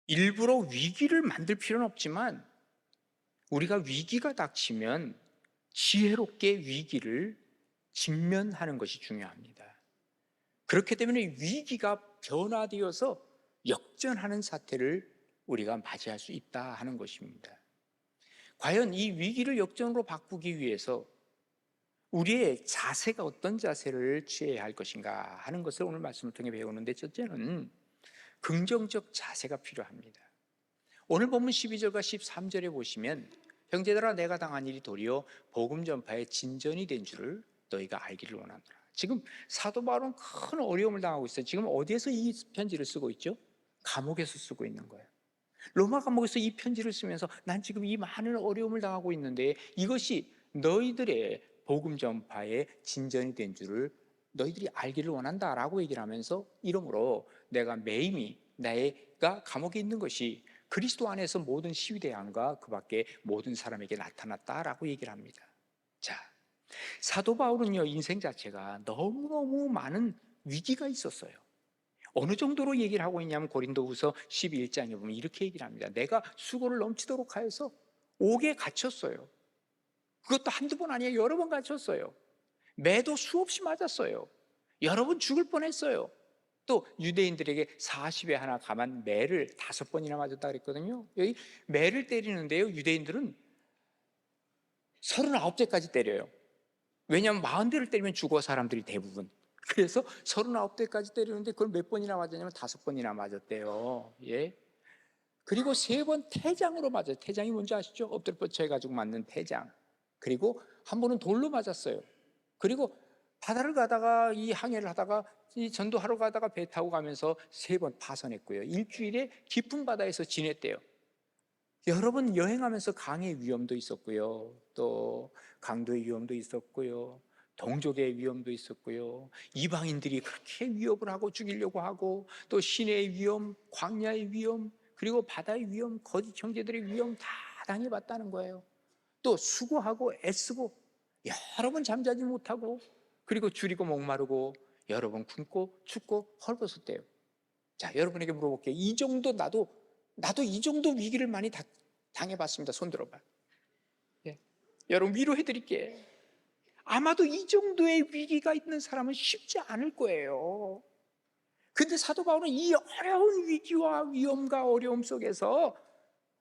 일부러 위기를 만들 필요는 없지만 우리가 위기가 닥치면 지혜롭게 위기를 직면하는 것이 중요합니다. 그렇기 때문에 위기가 변화되어서 역전하는 사태를 우리가 맞이할 수 있다 하는 것입니다. 과연 이 위기를 역전으로 바꾸기 위해서 우리의 자세가 어떤 자세를 취해야 할 것인가 하는 것을 오늘 말씀을 통해 배우는데, 첫째는 긍정적 자세가 필요합니다. 오늘 본문 12절과 13절에 보시면 형제들아 내가 당한 일이 도리어 복음 전파에 진전이 된 줄을 너희가 알기를 원하노라. 지금 사도 바울은 큰 어려움을 당하고 있어요. 지금 어디에서 이 편지를 쓰고 있죠? 감옥에서 쓰고 있는 거예요. 로마 감옥에서 이 편지를 쓰면서 난 지금 이 많은 어려움을 당하고 있는데 이것이 너희들의 복음 전파에 진전이 된 줄을 너희들이 알기를 원한다라고 얘기를 하면서, 이러므로 내가 매임이 내가 감옥에 있는 것이 그리스도 안에서 모든 시위대왕과 그 밖에 모든 사람에게 나타났다라고 얘기를 합니다. 자, 사도 바울은요, 인생 자체가 너무너무 많은 위기가 있었어요. 어느 정도로 얘기를 하고 있냐면 고린도후서 12장에 보면 이렇게 얘기를 합니다. 내가 수고를 넘치도록 하여서 옥에 갇혔어요. 그것도 한두 번 아니에요. 여러 번 갇혔어요. 매도 수없이 맞았어요. 여러 번 죽을 뻔했어요. 또 유대인들에게 40에 하나 감한 매를 5번이나 맞았다 그랬거든요. 여기 매를 때리는데요, 유대인들은 39대까지 때려요. 왜냐하면 40대를 때리면 죽어, 사람들이 대부분. 그래서 39대까지 때리는데 그걸 몇 번이나 맞았냐면 5번이나 맞았대요. 예. 그리고 3번 태장으로 맞아요. 태장이 뭔지 아시죠? 엎드려 뻗쳐가지고 맞는 태장. 그리고 한 번은 돌로 맞았어요. 그리고 바다를 가다가 이 항해를 하다가 이 전도하러 가다가 배 타고 가면서 3번 파선했고요. 일주일에 깊은 바다에서 지냈대요. 여러 번 여행하면서 강의 위험도 있었고요. 또 강도의 위험도 있었고요. 동족의 위험도 있었고요. 이방인들이 그렇게 위협을 하고 죽이려고 하고, 또 시내의 위험, 광야의 위험, 그리고 바다의 위험, 거짓 형제들의 위험 다 당해봤다는 거예요. 또 수고하고 애쓰고 여러 번 잠자지 못하고, 그리고 줄이고 목마르고 여러 번 굶고 춥고 헐벗었대요. 자, 여러분에게 물어볼게요. 이 정도 나도 이 정도 위기를 많이 당해봤습니다. 손 들어봐. 예. 여러분 위로해드릴게. 아마도 이 정도의 위기가 있는 사람은 쉽지 않을 거예요. 근데 사도 바울은 이 어려운 위기와 위험과 어려움 속에서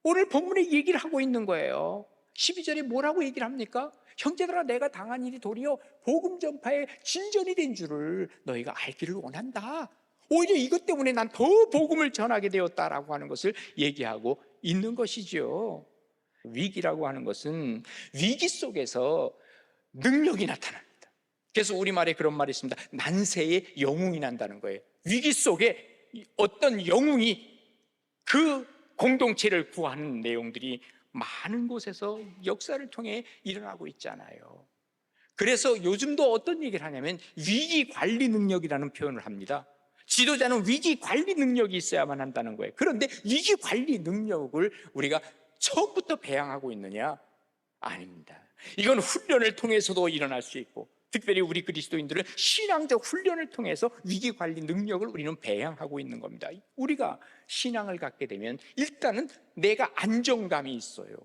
오늘 본문에 얘기를 하고 있는 거예요. 12절에 뭐라고 얘기를 합니까? 형제들아 내가 당한 일이 도리어 복음 전파에 진전이 된 줄을 너희가 알기를 원한다. 오히려 이것 때문에 난 더 복음을 전하게 되었다라고 하는 것을 얘기하고 있는 것이죠. 위기라고 하는 것은 위기 속에서 능력이 나타납니다. 그래서 우리말에 그런 말이 있습니다. 난세의 영웅이 난다는 거예요. 위기 속에 어떤 영웅이 그 공동체를 구하는 내용들이 많은 곳에서 역사를 통해 일어나고 있잖아요. 그래서 요즘도 어떤 얘기를 하냐면 위기 관리 능력이라는 표현을 합니다. 지도자는 위기 관리 능력이 있어야만 한다는 거예요. 그런데 위기 관리 능력을 우리가 처음부터 배양하고 있느냐? 아닙니다. 이건 훈련을 통해서도 일어날 수 있고, 특별히 우리 그리스도인들은 신앙적 훈련을 통해서 위기 관리 능력을 우리는 배양하고 있는 겁니다. 우리가 신앙을 갖게 되면 일단은 내가 안정감이 있어요.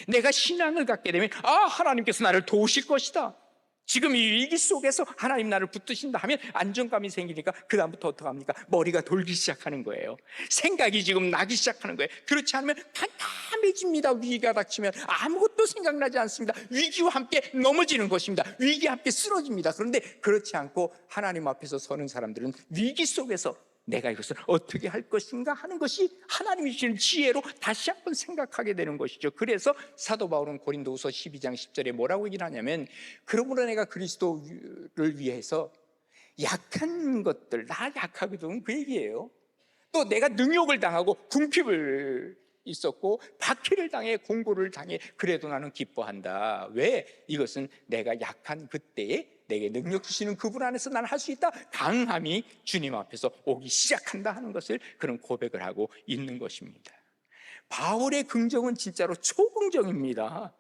내가 신앙을 갖게 되면 하나님께서 나를 도우실 것이다. 지금 이 위기 속에서 하나님 나를 붙드신다 하면 안정감이 생기니까 그 다음부터 어떡합니까? 머리가 돌기 시작하는 거예요. 생각이 지금 나기 시작하는 거예요. 그렇지 않으면 담담해집니다. 위기가 닥치면 아무것도 생각나지 않습니다. 위기와 함께 넘어지는 것입니다. 위기와 함께 쓰러집니다. 그런데 그렇지 않고 하나님 앞에서 서는 사람들은 위기 속에서 내가 이것을 어떻게 할 것인가 하는 것이 하나님이 주시는 지혜로 다시 한번 생각하게 되는 것이죠. 그래서 사도 바울은 고린도후서 12장 10절에 뭐라고 얘기를 하냐면, 그러므로 내가 그리스도를 위해서 약한 것들, 나 약하거든, 그 얘기예요. 또 내가 능욕을 당하고 궁핍을 있었고 박해를 당해 공고를 당해 그래도 나는 기뻐한다. 왜? 이것은 내가 약한 그때에 내게 능력 주시는 그분 안에서 나는 할 수 있다. 강함이 주님 앞에서 오기 시작한다 하는 것을 그런 고백을 하고 있는 것입니다. 바울의 긍정은 진짜로 초긍정입니다.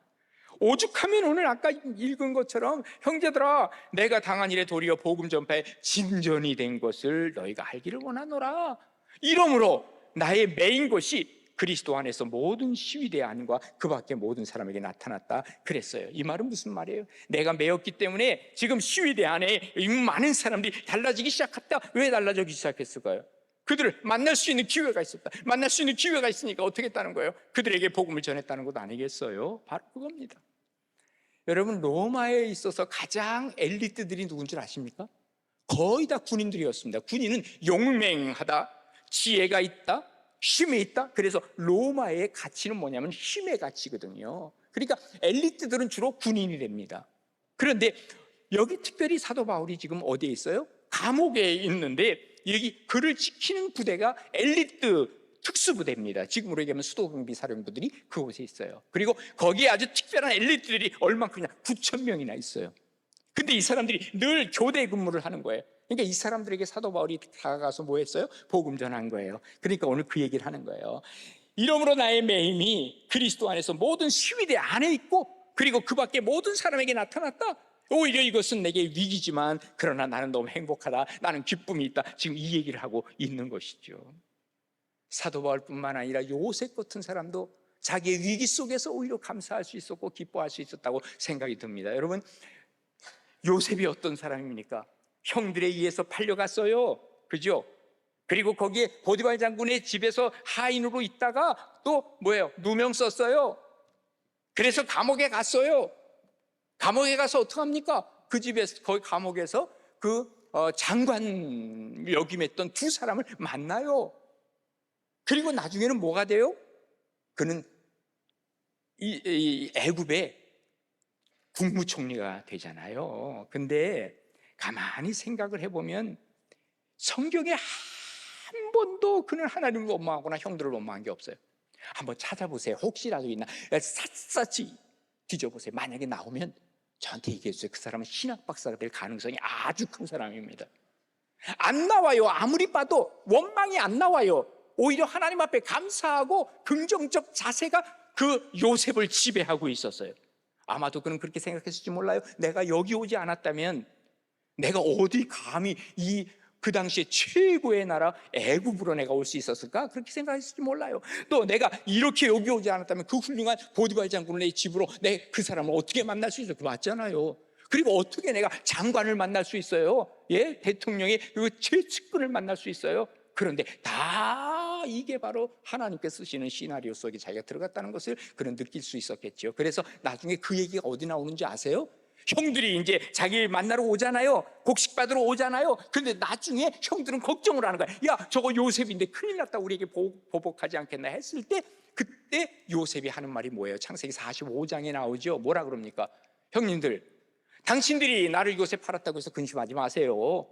오죽하면 오늘 아까 읽은 것처럼 형제들아 내가 당한 일에 도리어 복음 전파에 진전이 된 것을 너희가 알기를 원하노라. 이러므로 나의 메인 것이 그리스도 안에서 모든 시위대 안과 그 밖에 모든 사람에게 나타났다 그랬어요. 이 말은 무슨 말이에요? 내가 매였기 때문에 지금 시위대 안에 많은 사람들이 달라지기 시작했다. 왜 달라지기 시작했을까요? 그들을 만날 수 있는 기회가 있었다. 만날 수 있는 기회가 있으니까 어떻게 했다는 거예요? 그들에게 복음을 전했다는 것 아니겠어요? 바로 그겁니다. 여러분, 로마에 있어서 가장 엘리트들이 누군 줄 아십니까? 거의 다 군인들이었습니다. 군인은 용맹하다, 지혜가 있다, 힘이 있다. 그래서 로마의 가치는 뭐냐면 힘의 가치거든요. 그러니까 엘리트들은 주로 군인이 됩니다. 그런데 여기 특별히 사도 바울이 지금 어디에 있어요? 감옥에 있는데 여기 그를 지키는 부대가 엘리트 특수부대입니다. 지금으로 얘기하면 수도경비 사령부들이 그곳에 있어요. 그리고 거기에 아주 특별한 엘리트들이 얼만큼이냐 9천 명이나 있어요. 근데 이 사람들이 늘 교대 근무를 하는 거예요. 그러니까 이 사람들에게 사도 바울이 다가가서 뭐 했어요? 복음 전한 거예요. 그러니까 오늘 그 얘기를 하는 거예요. 이러므로 나의 매임이 그리스도 안에서 모든 시위대 안에 있고 그리고 그 밖에 모든 사람에게 나타났다. 오히려 이것은 내게 위기지만 그러나 나는 너무 행복하다. 나는 기쁨이 있다. 지금 이 얘기를 하고 있는 것이죠. 사도 바울뿐만 아니라 요셉 같은 사람도 자기의 위기 속에서 오히려 감사할 수 있었고 기뻐할 수 있었다고 생각이 듭니다. 여러분, 요셉이 어떤 사람입니까? 형들에 의해서 팔려갔어요. 그죠? 그리고 거기에 보디발 장군의 집에서 하인으로 있다가 또 뭐예요? 누명 썼어요. 그래서 감옥에 갔어요. 감옥에 가서 어떡합니까? 그 집에서, 거기 감옥에서 그 장관 역임했던 두 사람을 만나요. 그리고 나중에는 뭐가 돼요? 그는 이 애굽의 국무총리가 되잖아요. 근데 가만히 생각을 해보면 성경에 한 번도 그는 하나님을 원망하거나 형들을 원망한 게 없어요. 한번 찾아보세요. 혹시라도 있나 샅샅이 뒤져보세요. 만약에 나오면 저한테 얘기해주세요. 그 사람은 신학 박사가 될 가능성이 아주 큰 사람입니다. 안 나와요. 아무리 봐도 원망이 안 나와요. 오히려 하나님 앞에 감사하고 긍정적 자세가 그 요셉을 지배하고 있었어요. 아마도 그는 그렇게 생각했을지 몰라요. 내가 여기 오지 않았다면 내가 어디 감히 그 당시에 최고의 나라 애굽으로 내가 올 수 있었을까? 그렇게 생각했을지 몰라요. 또 내가 이렇게 여기 오지 않았다면 그 훌륭한 보디발 장군을 내 집으로 내 그 사람을 어떻게 만날 수 있을까? 맞잖아요. 그리고 어떻게 내가 장관을 만날 수 있어요? 예, 대통령의 그 최측근을 만날 수 있어요? 그런데 다 이게 바로 하나님께 쓰시는 시나리오 속에 자기가 들어갔다는 것을 그는 느낄 수 있었겠죠. 그래서 나중에 그 얘기가 어디 나오는지 아세요? 형들이 이제 자기를 만나러 오잖아요. 곡식 받으러 오잖아요. 근데 나중에 형들은 걱정을 하는 거야. 야, 저거 요셉인데 큰일 났다. 우리에게 보복하지 않겠나 했을 때 그때 요셉이 하는 말이 뭐예요? 창세기 45장에 나오죠. 뭐라 그럽니까? 형님들, 당신들이 나를 요셉 팔았다고 해서 근심하지 마세요.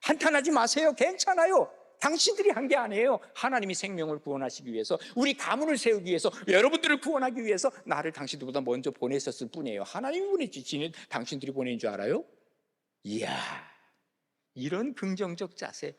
한탄하지 마세요. 괜찮아요. 당신들이 한 게 아니에요. 하나님이 생명을 구원하시기 위해서, 우리 가문을 세우기 위해서, 여러분들을 구원하기 위해서 나를 당신들보다 먼저 보내셨을 뿐이에요. 하나님이 보냈지 당신들이 보낸 줄 알아요? 이야, 이런 긍정적 자세,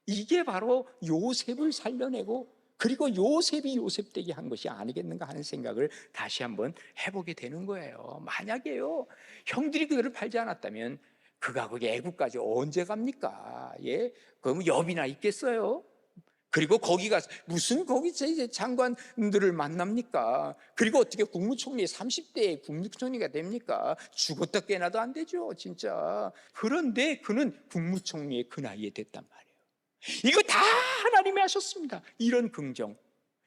이게 바로 요셉을 살려내고 그리고 요셉이 요셉되게 한 것이 아니겠는가 하는 생각을 다시 한번 해보게 되는 거예요. 만약에요, 형들이 그들을 팔지 않았다면 그가 거기 애국까지 언제 갑니까? 예, 그럼 여비나 있겠어요? 그리고 거기 가서 무슨 거기 이제 장관들을 만납니까? 그리고 어떻게 국무총리 30대에 국무총리가 됩니까? 죽었다 깨나도 안 되죠, 진짜. 그런데 그는 국무총리의 그 나이에 됐단 말이에요. 이거 다 하나님이 하셨습니다. 이런 긍정,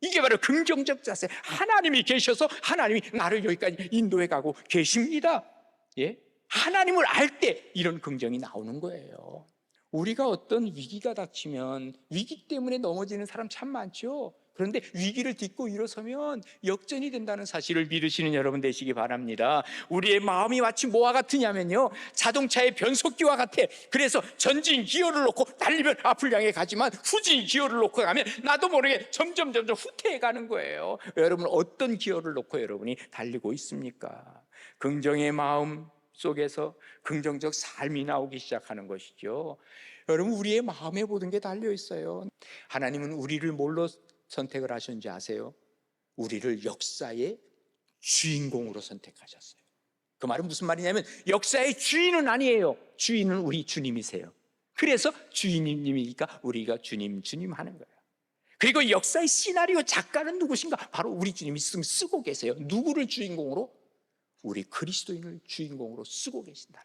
이게 바로 긍정적 자세. 하나님이 계셔서 하나님이 나를 여기까지 인도해 가고 계십니다. 예? 하나님을 알 때 이런 긍정이 나오는 거예요. 우리가 어떤 위기가 닥치면 위기 때문에 넘어지는 사람 참 많죠. 그런데 위기를 딛고 일어서면 역전이 된다는 사실을 믿으시는 여러분 되시기 바랍니다. 우리의 마음이 마치 뭐와 같으냐면요, 자동차의 변속기와 같아. 그래서 전진 기어를 놓고 달리면 앞을 향해 가지만 후진 기어를 놓고 가면 나도 모르게 점점 후퇴해 가는 거예요. 여러분, 어떤 기어를 놓고 여러분이 달리고 있습니까? 긍정의 마음 속에서 긍정적 삶이 나오기 시작하는 것이죠. 여러분, 우리의 마음에 모든 게 달려 있어요. 하나님은 우리를 뭘로 선택을 하셨는지 아세요? 우리를 역사의 주인공으로 선택하셨어요. 그 말은 무슨 말이냐면 역사의 주인은 아니에요. 주인은 우리 주님이세요. 그래서 주인님이니까 우리가 주님 하는 거예요. 그리고 역사의 시나리오 작가는 누구신가? 바로 우리 주님이 쓰고 계세요. 누구를 주인공으로? 우리 그리스도인을 주인공으로 쓰고 계신다.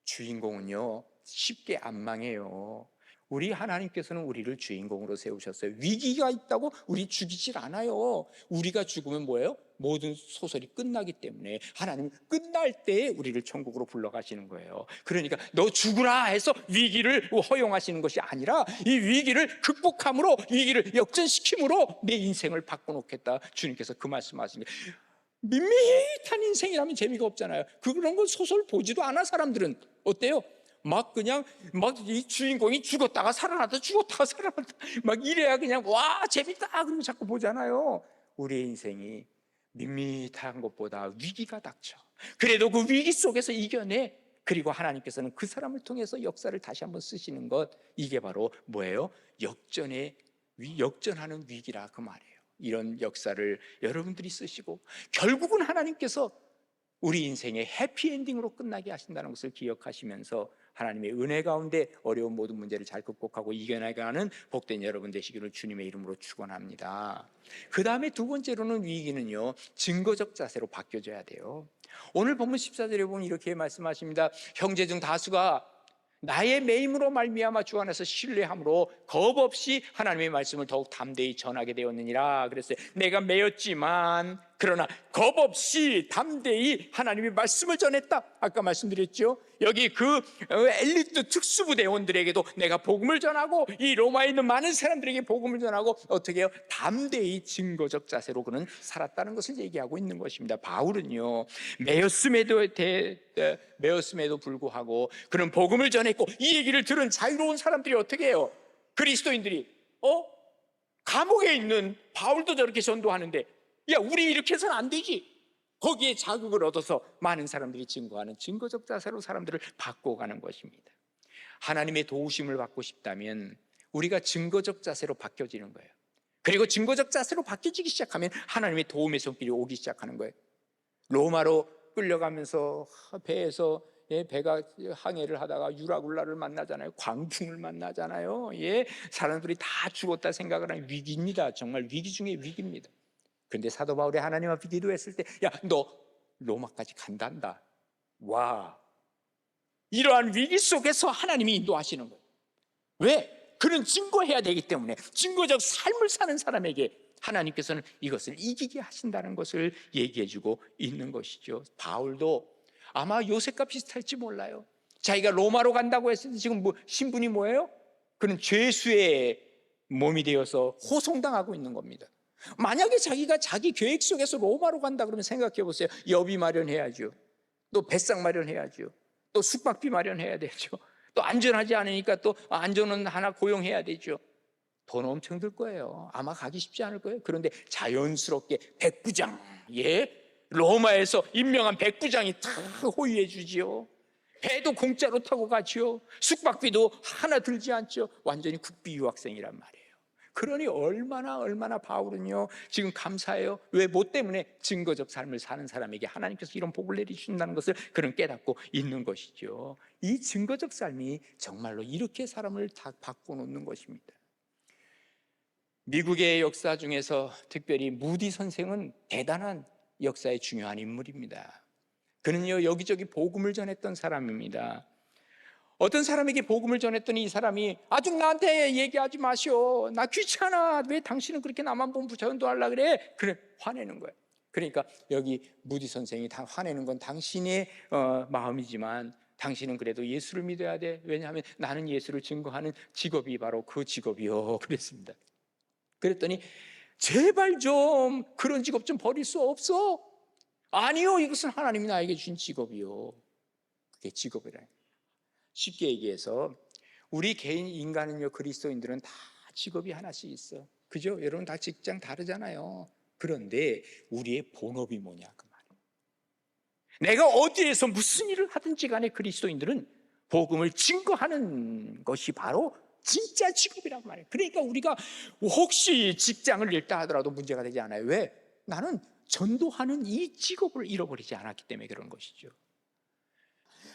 주인공은요 쉽게 안 망해요. 우리 하나님께서는 우리를 주인공으로 세우셨어요. 위기가 있다고 우리 죽이질 않아요. 우리가 죽으면 뭐예요? 모든 소설이 끝나기 때문에 하나님은 끝날 때에 우리를 천국으로 불러가시는 거예요. 그러니까 너 죽으라 해서 위기를 허용하시는 것이 아니라 이 위기를 극복함으로, 위기를 역전시킴으로 내 인생을 바꿔놓겠다. 주님께서 그 말씀하신 게, 밋밋한 인생이라면 재미가 없잖아요. 그런 건 소설 보지도 않아. 사람들은 어때요? 막 그냥 막 이 주인공이 죽었다가 살아났다 죽었다가 살아났다 막 이래야 그냥 와 재밌다 그러고 자꾸 보잖아요. 우리의 인생이 밋밋한 것보다 위기가 닥쳐. 그래도 그 위기 속에서 이겨내. 그리고 하나님께서는 그 사람을 통해서 역사를 다시 한번 쓰시는 것, 이게 바로 뭐예요? 역전하는 위기라 그 말이에요. 이런 역사를 여러분들이 쓰시고 결국은 하나님께서 우리 인생의 해피엔딩으로 끝나게 하신다는 것을 기억하시면서 하나님의 은혜 가운데 어려운 모든 문제를 잘 극복하고 이겨나가는 복된 여러분 되시기를 주님의 이름으로 축원합니다. 그 다음에 두 번째로는 위기는요 증거적 자세로 바뀌어져야 돼요. 오늘 본문 14절에 보면 이렇게 말씀하십니다. 형제 중 다수가 나의 매임으로 말미암아 주 안에서 신뢰함으로 겁 없이 하나님의 말씀을 더욱 담대히 전하게 되었느니라 그랬어요. 내가 매였지만 그러나 겁 없이 담대히 하나님의 말씀을 전했다. 아까 말씀드렸죠. 여기 그 엘리트 특수부대원들에게도 내가 복음을 전하고 이 로마에 있는 많은 사람들에게 복음을 전하고 어떻게 해요? 담대히 증거적 자세로 그는 살았다는 것을 얘기하고 있는 것입니다. 바울은요 매였음에도 불구하고 그는 복음을 전했고 이 얘기를 들은 자유로운 사람들이 어떻게 해요? 그리스도인들이 감옥에 있는 바울도 저렇게 전도하는데 야 우리 이렇게 해서는 안 되지. 거기에 자극을 얻어서 많은 사람들이 증거하는 증거적 자세로 사람들을 바꿔가는 것입니다. 하나님의 도우심을 받고 싶다면 우리가 증거적 자세로 바뀌어지는 거예요. 그리고 증거적 자세로 바뀌어지기 시작하면 하나님의 도움의 손길이 오기 시작하는 거예요. 로마로 끌려가면서 배에서 배가 항해를 하다가 유라굴라를 만나잖아요. 광풍을 만나잖아요. 사람들이 다 죽었다 생각을 하는 위기입니다. 정말 위기 중에 위기입니다. 그런데 사도 바울이 하나님 앞에 기도했을 때 야, 너 로마까지 간단다. 와, 이러한 위기 속에서 하나님이 인도하시는 거예요. 왜? 그는 증거해야 되기 때문에 증거적 삶을 사는 사람에게 하나님께서는 이것을 이기게 하신다는 것을 얘기해주고 있는 것이죠. 바울도 아마 요셉과 비슷할지 몰라요. 자기가 로마로 간다고 했을 때 지금 신분이 뭐예요? 그는 죄수의 몸이 되어서 호송당하고 있는 겁니다. 만약에 자기가 자기 계획 속에서 로마로 간다 그러면 생각해 보세요. 여비 마련해야죠. 또 배상 마련해야죠. 또 숙박비 마련해야 되죠. 또 안전하지 않으니까 또 안전은 하나 고용해야 되죠. 돈 엄청 들 거예요. 아마 가기 쉽지 않을 거예요. 그런데 자연스럽게 백부장, 로마에서 임명한 백부장이 다 호위해 주지요. 배도 공짜로 타고 가지요. 숙박비도 하나 들지 않죠. 완전히 국비 유학생이란 말이에요. 그러니 얼마나 바울은요 지금 감사해요. 왜? 뭐 때문에? 증거적 삶을 사는 사람에게 하나님께서 이런 복을 내리신다는 것을 그는 깨닫고 있는 것이죠. 이 증거적 삶이 정말로 이렇게 사람을 다 바꿔놓는 것입니다. 미국의 역사 중에서 특별히 무디 선생은 대단한 역사의 중요한 인물입니다. 그는요 여기저기 복음을 전했던 사람입니다. 어떤 사람에게 복음을 전했더니 이 사람이 아직 나한테 얘기하지 마시오. 나 귀찮아. 왜 당신은 그렇게 나만 보면 전도하려고 그래? 그래 화내는 거예요. 그러니까 여기 무디 선생이 다 화내는 건 당신의 마음이지만 당신은 그래도 예수를 믿어야 돼. 왜냐하면 나는 예수를 증거하는 직업이 바로 그 직업이요. 그랬습니다. 그랬더니 제발 좀 그런 직업 좀 버릴 수 없어? 아니요, 이것은 하나님이 나에게 주신 직업이요. 그게 직업이라. 쉽게 얘기해서 우리 개인 인간은요 그리스도인들은 다 직업이 하나씩 있어. 그죠? 여러분 다 직장 다르잖아요. 그런데 우리의 본업이 뭐냐 그 말이에요. 내가 어디에서 무슨 일을 하든지 간에 그리스도인들은 복음을 증거하는 것이 바로 진짜 직업이라고 말해요. 그러니까 우리가 혹시 직장을 잃다 하더라도 문제가 되지 않아요. 왜? 나는 전도하는 이 직업을 잃어버리지 않았기 때문에 그런 것이죠.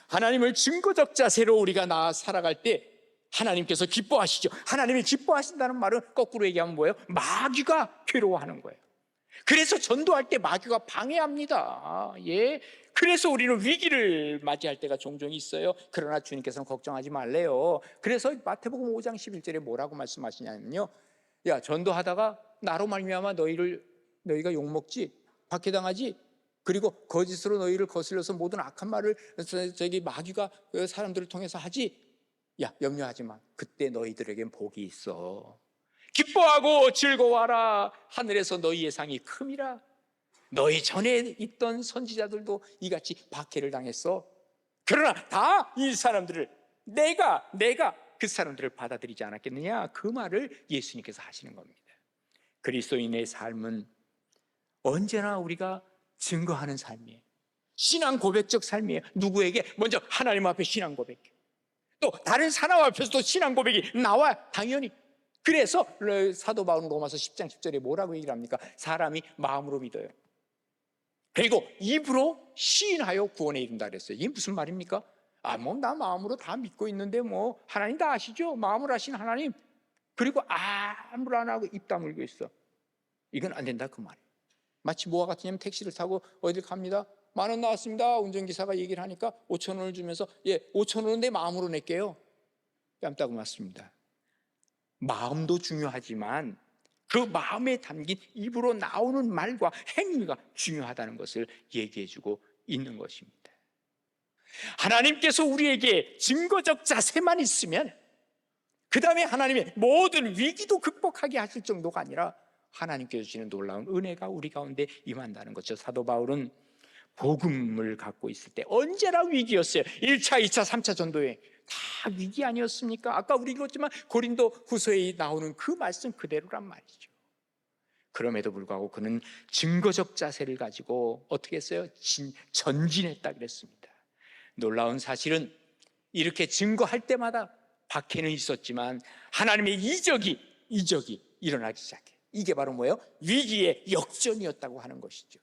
하나님을 증거적 자세로 우리가 살아갈 때 하나님께서 기뻐하시죠. 하나님이 기뻐하신다는 말은 거꾸로 얘기하면 뭐예요? 마귀가 괴로워하는 거예요. 그래서 전도할 때 마귀가 방해합니다. 예. 그래서 우리는 위기를 맞이할 때가 종종 있어요. 그러나 주님께서는 걱정하지 말래요. 그래서 마태복음 5장 11절에 뭐라고 말씀하시냐면요, 야, 전도하다가 나로 말미암아 너희가 욕먹지, 박해당하지, 그리고 거짓으로 너희를 거슬려서 모든 악한 말을 마귀가 사람들을 통해서 하지, 야, 염려하지 마. 그때 너희들에겐 복이 있어. 기뻐하고 즐거워하라. 하늘에서 너희의 상이 큼이라. 너희 전에 있던 선지자들도 이같이 박해를 당했어. 그러나 다 이 사람들을 내가 그 사람들을 받아들이지 않았겠느냐, 그 말을 예수님께서 하시는 겁니다. 그리스도인의 삶은 언제나 우리가 증거하는 삶이에요. 신앙 고백적 삶이에요. 누구에게? 먼저 하나님 앞에 신앙 고백, 또 다른 사람 앞에서도 신앙 고백이 나와, 당연히. 그래서 사도 바울은 로마서 10장 10절에 뭐라고 얘기를 합니까? 사람이 마음으로 믿어요, 그리고 입으로 시인하여 구원에 이른다 그랬어요. 이게 무슨 말입니까? 나 마음으로 다 믿고 있는데 하나님 다 아시죠? 마음으로 하신 하나님. 그리고 아무를 안 하고 입 다물고 있어. 이건 안 된다, 그 말이에요. 마치 뭐와 같으냐면 택시를 타고 어딜 갑니다. 10,000원 나왔습니다. 운전기사가 얘기를 하니까 5,000원을 주면서, 예, 5,000원은 내 마음으로 낼게요. 뺨따고 맞습니다. 마음도 중요하지만 그 마음에 담긴 입으로 나오는 말과 행위가 중요하다는 것을 얘기해주고 있는 것입니다. 하나님께서 우리에게 증거적 자세만 있으면, 그 다음에 하나님의 모든 위기도 극복하게 하실 정도가 아니라 하나님께서 주시는 놀라운 은혜가 우리 가운데 임한다는 거죠. 사도 바울은 복음을 갖고 있을 때 언제나 위기였어요. 1차, 2차, 3차 전도에 다 위기 아니었습니까? 아까 우리 읽었지만 고린도 후서에 나오는 그 말씀 그대로란 말이죠. 그럼에도 불구하고 그는 증거적 자세를 가지고 어떻게 했어요? 전진했다 그랬습니다. 놀라운 사실은 이렇게 증거할 때마다 박해는 있었지만 하나님의 이적이 일어나기 시작해. 이게 바로 뭐예요? 위기의 역전이었다고 하는 것이죠.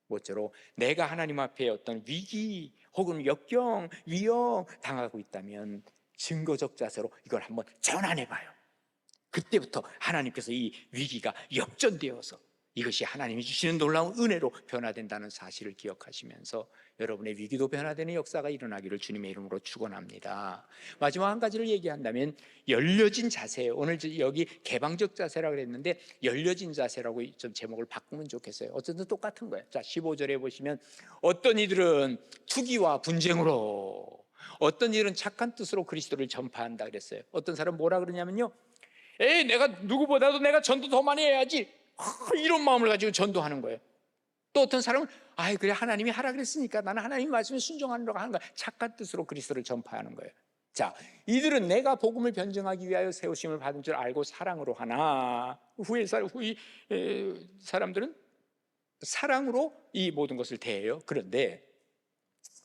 모쪼록 내가 하나님 앞에 어떤 위기 혹은 역경, 위험 당하고 있다면 증거적 자세로 이걸 한번 전환해봐요. 그때부터 하나님께서 이 위기가 역전되어서 이것이 하나님이 주시는 놀라운 은혜로 변화된다는 사실을 기억하시면서 여러분의 위기도 변화되는 역사가 일어나기를 주님의 이름으로 축원합니다. 마지막 한 가지를 얘기한다면 열려진 자세예요. 오늘 여기 개방적 자세라고 그랬는데 열려진 자세라고 좀 제목을 바꾸면 좋겠어요. 어쨌든 똑같은 거예요. 자, 15절에 보시면 어떤 이들은 투기와 분쟁으로, 어떤 이들은 착한 뜻으로 그리스도를 전파한다 그랬어요. 어떤 사람은 뭐라 그러냐면요, 에이, 내가 누구보다도 내가 전도 더 많이 해야지, 이런 마음을 가지고 전도하는 거예요. 또 어떤 사람은 그래, 하나님이 하라 그랬으니까 나는 하나님 말씀에 순종하려고 하는 거야. 착한 뜻으로 그리스도를 전파하는 거예요. 자, 이들은 내가 복음을 변증하기 위하여 세우심을 받은 줄 알고 사랑으로 하나, 후의 사람들은 사랑으로 이 모든 것을 대해요. 그런데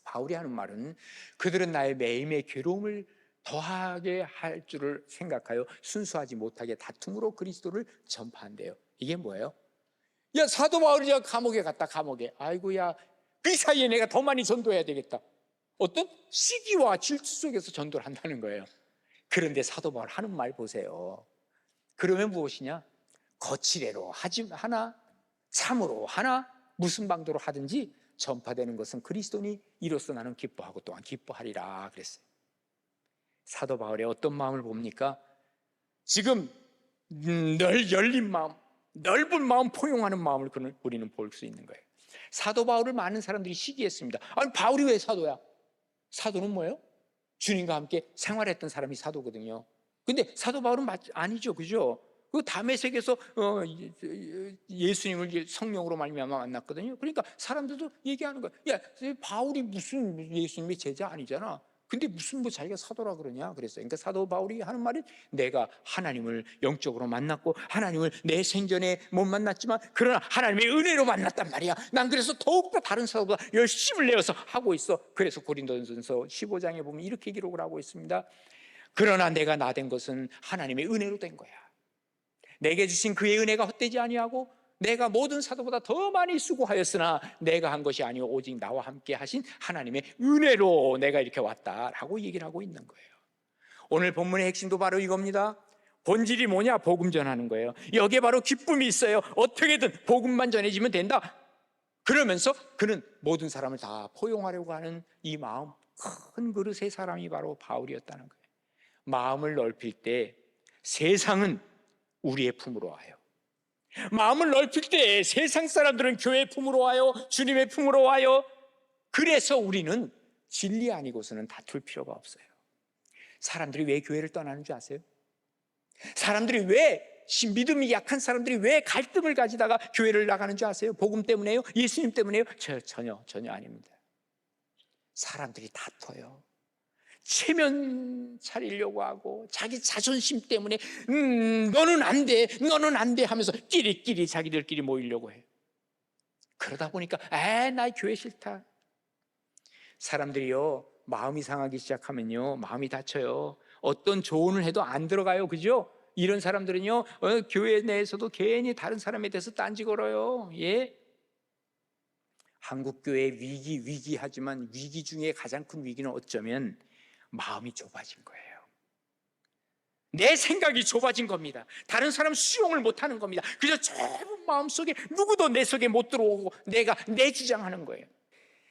바울이 하는 말은 그들은 나의 매일매일 괴로움을 더하게 할 줄을 생각하여 순수하지 못하게 다툼으로 그리스도를 전파한대요. 이게 뭐예요? 야, 사도 바울이 감옥에 갔다, 감옥에. 아이고야, 그 사이에 내가 더 많이 전도해야 되겠다. 어떤 시기와 질투 속에서 전도를 한다는 거예요. 그런데 사도 바울 하는 말 보세요. 그러면 무엇이냐? 거칠애로 하나, 참으로 하나, 무슨 방도로 하든지 전파되는 것은 그리스도니 이로써 나는 기뻐하고 또한 기뻐하리라 그랬어요. 사도 바울의 어떤 마음을 봅니까? 지금 열린 마음, 넓은 마음, 포용하는 마음을 우리는 볼 수 있는 거예요. 사도 바울을 많은 사람들이 시기했습니다. 아니, 바울이 왜 사도야? 사도는 뭐예요? 주님과 함께 생활했던 사람이 사도거든요. 근데 사도 바울은 아니죠, 그죠? 그 다메섹에서 예수님을 성령으로 말미암아 만났거든요. 그러니까 사람들도 얘기하는 거야. 야, 바울이 무슨 예수님의 제자 아니잖아. 근데 무슨 자기가 사도라 그러냐 그랬어요. 그러니까 사도 바울이 하는 말은 내가 하나님을 영적으로 만났고 하나님을 내 생전에 못 만났지만 그러나 하나님의 은혜로 만났단 말이야. 난 그래서 더욱더 다른 사도보다 열심을 내어서 하고 있어. 그래서 고린도전서 15장에 보면 이렇게 기록을 하고 있습니다. 그러나 내가 나된 것은 하나님의 은혜로 된 거야. 내게 주신 그의 은혜가 헛되지 아니하고 내가 모든 사도보다 더 많이 수고하였으나 내가 한 것이 아니오 오직 나와 함께 하신 하나님의 은혜로 내가 이렇게 왔다라고 얘기를 하고 있는 거예요. 오늘 본문의 핵심도 바로 이겁니다. 본질이 뭐냐? 복음 전하는 거예요. 여기에 바로 기쁨이 있어요. 어떻게든 복음만 전해지면 된다. 그러면서 그는 모든 사람을 다 포용하려고 하는 이 마음, 큰 그릇의 사람이 바로 바울이었다는 거예요. 마음을 넓힐 때 세상은 우리의 품으로 와요. 마음을 넓힐 때 세상 사람들은 교회의 품으로 와요. 주님의 품으로 와요. 그래서 우리는 진리 아니고서는 다툴 필요가 없어요. 사람들이 왜 교회를 떠나는 줄 아세요? 사람들이 왜, 믿음이 약한 사람들이 왜 갈등을 가지다가 교회를 나가는 줄 아세요? 복음 때문에요? 예수님 때문에요? 전혀 아닙니다. 사람들이 다퉈요. 체면 차리려고 하고 자기 자존심 때문에 너는 안 돼, 너는 안 돼 하면서 끼리끼리 자기들끼리 모이려고 해요. 그러다 보니까 나 교회 싫다. 사람들이요, 마음이 상하기 시작하면요, 마음이 다쳐요. 어떤 조언을 해도 안 들어가요. 그죠? 이런 사람들은요, 교회 내에서도 괜히 다른 사람에 대해서 딴지 걸어요. 예? 한국교회 위기하지만 위기 중에 가장 큰 위기는 어쩌면 마음이 좁아진 거예요. 내 생각이 좁아진 겁니다. 다른 사람 수용을 못하는 겁니다. 그저 좁은 마음속에 누구도 내 속에 못 들어오고 내가 내 주장하는 거예요.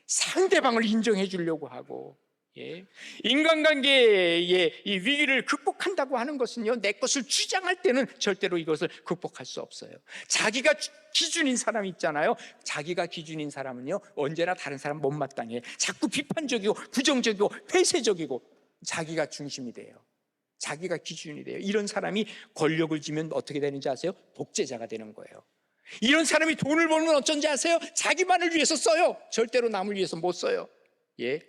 상대방을 인정해 주려고 하고, 예. 인간관계의 이 위기를 극복한다고 하는 것은요, 내 것을 주장할 때는 절대로 이것을 극복할 수 없어요. 자기가 기준인 사람이 있잖아요. 자기가 기준인 사람은요, 언제나 다른 사람 못마땅해. 자꾸 비판적이고 부정적이고 폐쇄적이고 자기가 중심이 돼요. 자기가 기준이 돼요. 이런 사람이 권력을 쥐면 어떻게 되는지 아세요? 독재자가 되는 거예요. 이런 사람이 돈을 벌면 어쩐지 아세요? 자기만을 위해서 써요. 절대로 남을 위해서 못 써요. 예,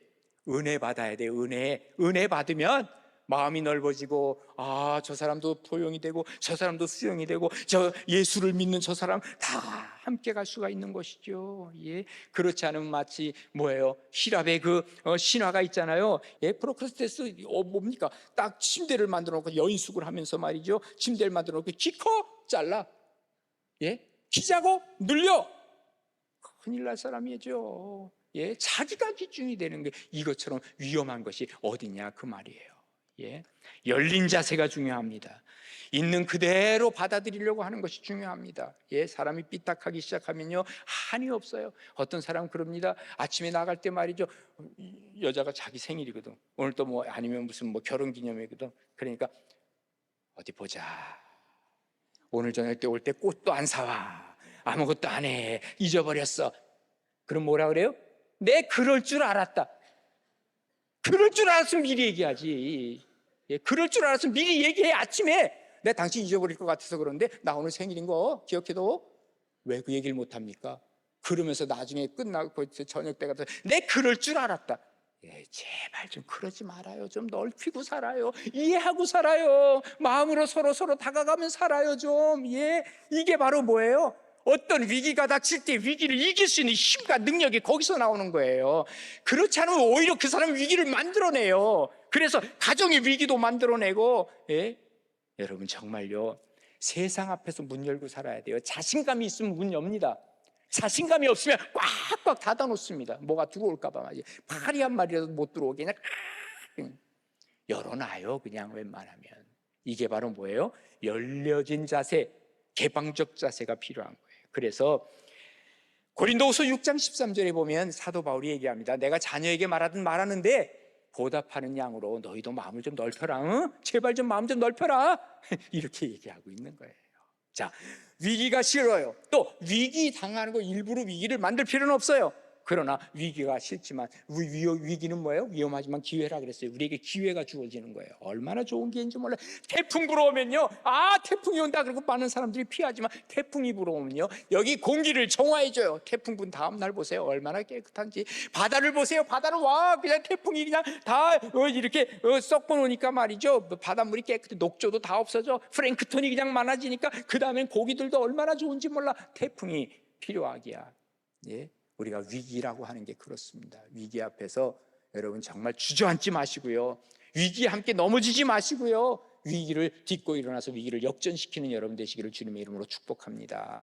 은혜 받아야 돼요. 은혜 받으면 마음이 넓어지고, 저 사람도 포용이 되고 저 사람도 수용이 되고 저 예수를 믿는 저 사람 다 함께 갈 수가 있는 것이죠. 예, 그렇지 않으면 마치 뭐예요? 히랍의 그 신화가 있잖아요. 예, 프로크스테스 뭡니까? 딱 침대를 만들어 놓고 여인숙을 하면서 말이죠. 침대를 만들어 놓고 기커 잘라. 예, 키자고 늘려. 큰일 날 사람이죠. 예, 자기가 기준이 되는 게 이것처럼 위험한 것이 어디냐 그 말이에요. 예, 열린 자세가 중요합니다. 있는 그대로 받아들이려고 하는 것이 중요합니다. 예, 사람이 삐딱하기 시작하면요, 한이 없어요. 어떤 사람은 그럽니다. 아침에 나갈 때 말이죠, 여자가 자기 생일이거든. 오늘 또 뭐 아니면 무슨 뭐 결혼기념일이거든. 그러니까 어디 보자. 오늘 저녁 때 올 때 꽃도 안 사와. 아무것도 안 해. 잊어버렸어. 그럼 뭐라 그래요? 내 그럴 줄 알았다. 그럴 줄 알았으면 미리 얘기하지. 예, 그럴 줄 알았으면 미리 얘기해. 아침에 내가 당신 잊어버릴 것 같아서 그런데 나 오늘 생일인 거 기억해도 왜 그 얘기를 못합니까? 그러면서 나중에 끝나고 저녁 때 가서 내 그럴 줄 알았다. 예, 제발 좀 그러지 말아요. 좀 넓히고 살아요. 이해하고 살아요. 마음으로 서로 다가가면 살아요 좀. 예, 이게 바로 뭐예요? 어떤 위기가 닥칠 때 위기를 이길 수 있는 힘과 능력이 거기서 나오는 거예요. 그렇지 않으면 오히려 그 사람은 위기를 만들어내요. 그래서 가정의 위기도 만들어내고. 예? 여러분 정말요, 세상 앞에서 문 열고 살아야 돼요. 자신감이 있으면 문 엽니다. 자신감이 없으면 꽉꽉 닫아놓습니다. 뭐가 들어올까 봐 말이에요. 파리 한 마리라도 못 들어오게 그냥 열어놔요. 그냥 웬만하면. 이게 바로 뭐예요? 열려진 자세, 개방적 자세가 필요한 거예요. 그래서 고린도후서 6장 13절에 보면 사도 바울이 얘기합니다. 내가 자녀에게 말하는데 보답하는 양으로 너희도 마음을 좀 넓혀라. 응? 제발 좀 마음 좀 넓혀라. 이렇게 얘기하고 있는 거예요. 자, 위기가 싫어요. 또 위기 당하는 거 일부러 위기를 만들 필요는 없어요. 그러나 위기가 싫지만 위기는 뭐예요? 위험하지만 기회라 그랬어요. 우리에게 기회가 주어지는 거예요. 얼마나 좋은 기회인지 몰라요. 태풍 불어오면요, 태풍이 온다 그러고 많은 사람들이 피하지만 태풍이 불어오면요, 여기 공기를 정화해줘요. 태풍 분 다음 날 보세요. 얼마나 깨끗한지. 바다를 보세요. 바다는 그냥 태풍이 그냥 다 이렇게 썩고 노니까 말이죠, 바닷물이 깨끗해. 녹조도 다 없어져. 플랭크톤이 그냥 많아지니까 그 다음엔 고기들도 얼마나 좋은지 몰라. 태풍이 필요하기야. 예, 우리가 위기라고 하는 게 그렇습니다. 위기 앞에서 여러분 정말 주저앉지 마시고요, 위기에 함께 넘어지지 마시고요, 위기를 딛고 일어나서 위기를 역전시키는 여러분 되시기를 주님의 이름으로 축복합니다.